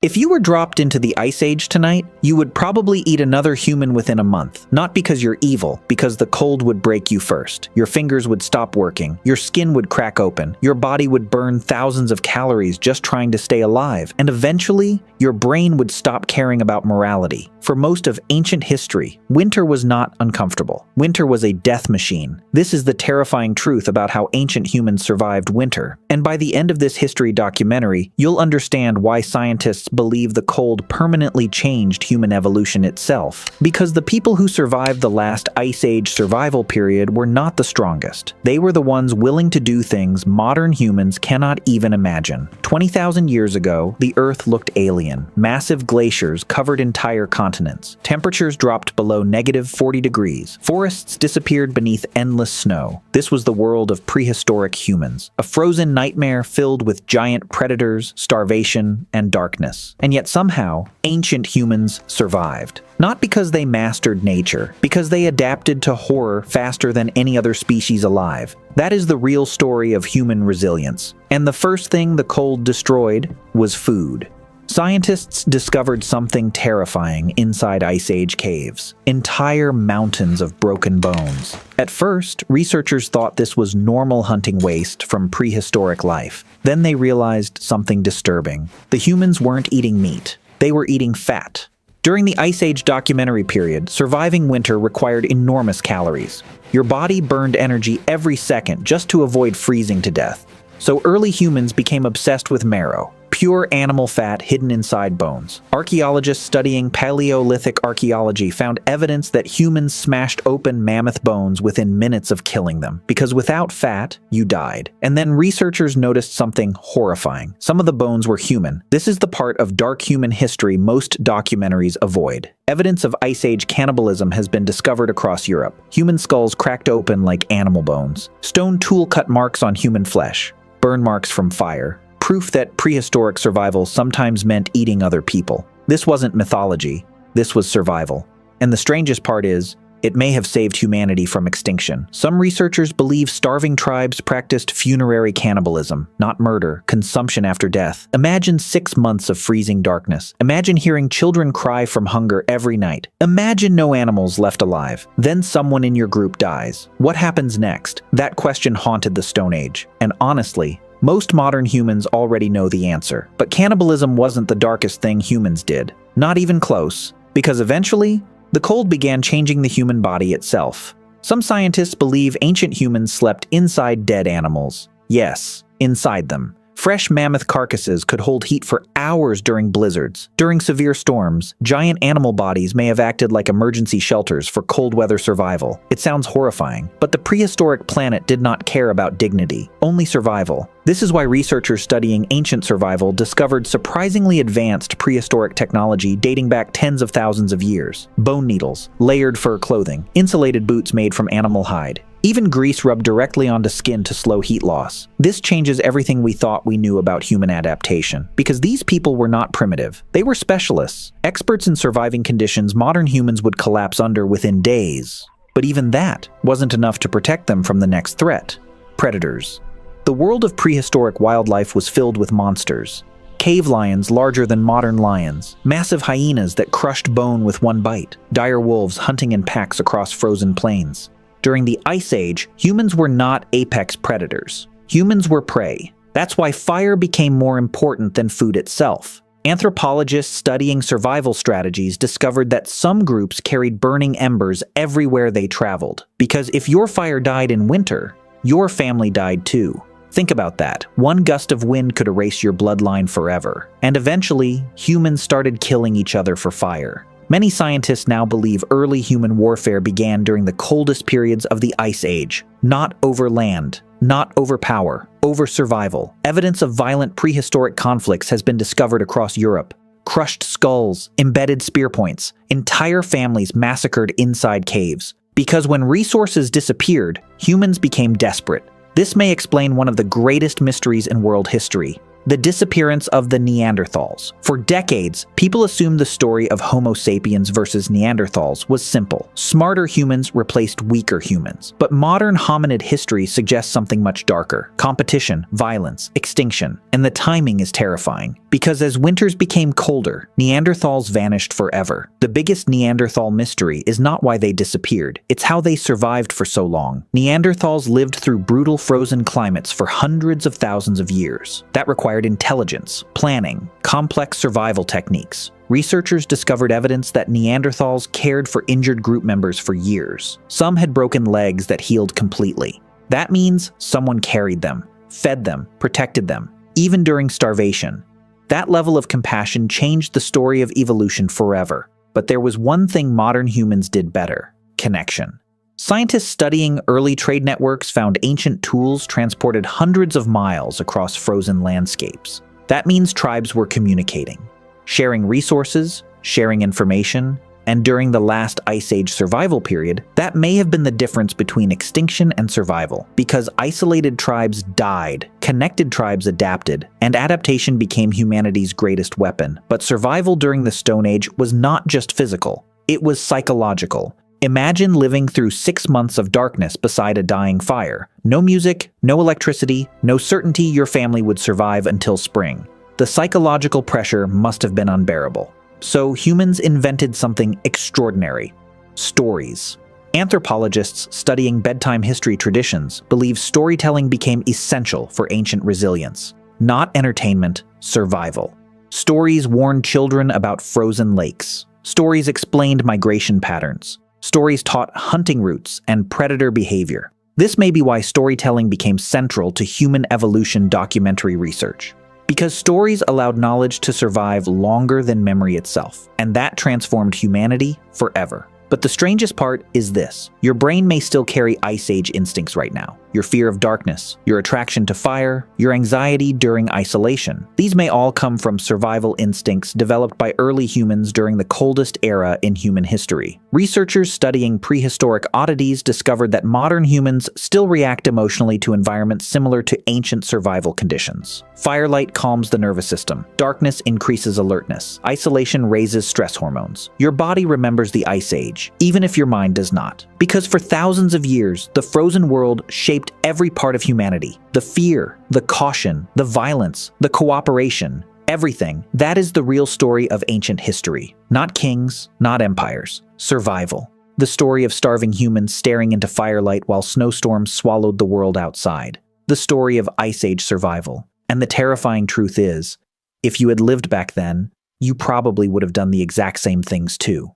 If you were dropped into the Ice Age tonight, you would probably eat another human within a month. Not because you're evil, because the cold would break you first. Your fingers would stop working, your skin would crack open, your body would burn thousands of calories just trying to stay alive, and eventually, your brain would stop caring about morality. For most of ancient history, winter was not uncomfortable. Winter was a death machine. This is the terrifying truth about how ancient humans survived winter. And by the end of this history documentary, you'll understand why scientists believe the cold permanently changed human evolution itself. Because the people who survived the last Ice Age survival period were not the strongest. They were the ones willing to do things modern humans cannot even imagine. 20,000 years ago, the Earth looked alien. Massive glaciers covered entire continents. Temperatures dropped below -40 degrees. Forests disappeared beneath endless snow. This was the world of prehistoric humans, a frozen nightmare filled with giant predators, starvation, and darkness. And yet somehow, ancient humans survived. Not because they mastered nature, because they adapted to horror faster than any other species alive. That is the real story of human resilience. And the first thing the cold destroyed was food. Scientists discovered something terrifying inside Ice Age caves. Entire mountains of broken bones. At first, researchers thought this was normal hunting waste from prehistoric life. Then they realized something disturbing. The humans weren't eating meat. They were eating fat. During the Ice Age documentary period, surviving winter required enormous calories. Your body burned energy every second just to avoid freezing to death. So early humans became obsessed with marrow, pure animal fat hidden inside bones. Archaeologists studying Paleolithic archaeology found evidence that humans smashed open mammoth bones within minutes of killing them, because without fat, you died. And then researchers noticed something horrifying. Some of the bones were human. This is the part of dark human history most documentaries avoid. Evidence of Ice Age cannibalism has been discovered across Europe. Human skulls cracked open like animal bones. Stone tool-cut marks on human flesh. Burn marks from fire. Proof that prehistoric survival sometimes meant eating other people. This wasn't mythology, this was survival. And the strangest part is, it may have saved humanity from extinction. Some researchers believe starving tribes practiced funerary cannibalism, not murder, consumption after death. Imagine 6 months of freezing darkness. Imagine hearing children cry from hunger every night. Imagine no animals left alive. Then someone in your group dies. What happens next? That question haunted the Stone Age. And honestly, most modern humans already know the answer. But cannibalism wasn't the darkest thing humans did. Not even close. Because eventually, the cold began changing the human body itself. Some scientists believe ancient humans slept inside dead animals. Yes, inside them. Fresh mammoth carcasses could hold heat for hours during blizzards. During severe storms, giant animal bodies may have acted like emergency shelters for cold weather survival. It sounds horrifying, but the prehistoric planet did not care about dignity, only survival. This is why researchers studying ancient survival discovered surprisingly advanced prehistoric technology dating back tens of thousands of years. Bone needles, layered fur clothing, insulated boots made from animal hide. Even grease rubbed directly onto skin to slow heat loss. This changes everything we thought we knew about human adaptation. Because these people were not primitive. They were specialists. Experts in surviving conditions modern humans would collapse under within days. But even that wasn't enough to protect them from the next threat: predators. The world of prehistoric wildlife was filled with monsters. Cave lions larger than modern lions, massive hyenas that crushed bone with one bite, dire wolves hunting in packs across frozen plains. During the Ice Age, humans were not apex predators. Humans were prey. That's why fire became more important than food itself. Anthropologists studying survival strategies discovered that some groups carried burning embers everywhere they traveled. Because if your fire died in winter, your family died too. Think about that. One gust of wind could erase your bloodline forever. And eventually, humans started killing each other for fire. Many scientists now believe early human warfare began during the coldest periods of the Ice Age. Not over land, not over power, over survival. Evidence of violent prehistoric conflicts has been discovered across Europe. Crushed skulls, embedded spear points, entire families massacred inside caves. Because when resources disappeared, humans became desperate. This may explain one of the greatest mysteries in world history. The disappearance of the Neanderthals. For decades, people assumed the story of Homo sapiens versus Neanderthals was simple. Smarter humans replaced weaker humans. But modern hominid history suggests something much darker. Competition, violence, extinction. And the timing is terrifying. Because as winters became colder, Neanderthals vanished forever. The biggest Neanderthal mystery is not why they disappeared, it's how they survived for so long. Neanderthals lived through brutal frozen climates for hundreds of thousands of years. That required intelligence, planning, complex survival techniques. Researchers discovered evidence that Neanderthals cared for injured group members for years. Some had broken legs that healed completely. That means someone carried them, fed them, protected them, even during starvation. That level of compassion changed the story of evolution forever. But there was one thing modern humans did better: connection. Scientists studying early trade networks found ancient tools transported hundreds of miles across frozen landscapes. That means tribes were communicating, sharing resources, sharing information, and during the last Ice Age survival period, that may have been the difference between extinction and survival. Because isolated tribes died, connected tribes adapted, and adaptation became humanity's greatest weapon. But survival during the Stone Age was not just physical, it was psychological. Imagine living through 6 months of darkness beside a dying fire. No music, no electricity, no certainty your family would survive until spring. The psychological pressure must have been unbearable. So humans invented something extraordinary: stories. Anthropologists studying bedtime history traditions believe storytelling became essential for ancient resilience. Not entertainment, survival. Stories warned children about frozen lakes. Stories explained migration patterns. Stories taught hunting routes and predator behavior. This may be why storytelling became central to human evolution documentary research. Because stories allowed knowledge to survive longer than memory itself, and that transformed humanity forever. But the strangest part is this: your brain may still carry Ice Age instincts right now. Your fear of darkness, your attraction to fire, your anxiety during isolation. These may all come from survival instincts developed by early humans during the coldest era in human history. Researchers studying prehistoric oddities discovered that modern humans still react emotionally to environments similar to ancient survival conditions. Firelight calms the nervous system. Darkness increases alertness. Isolation raises stress hormones. Your body remembers the Ice Age, even if your mind does not. Because for thousands of years, the frozen world shaped every part of humanity. The fear, the caution, the violence, the cooperation, everything. That is the real story of ancient history. Not kings, not empires. Survival. The story of starving humans staring into firelight while snowstorms swallowed the world outside. The story of Ice Age survival. And the terrifying truth is, if you had lived back then, you probably would have done the exact same things too.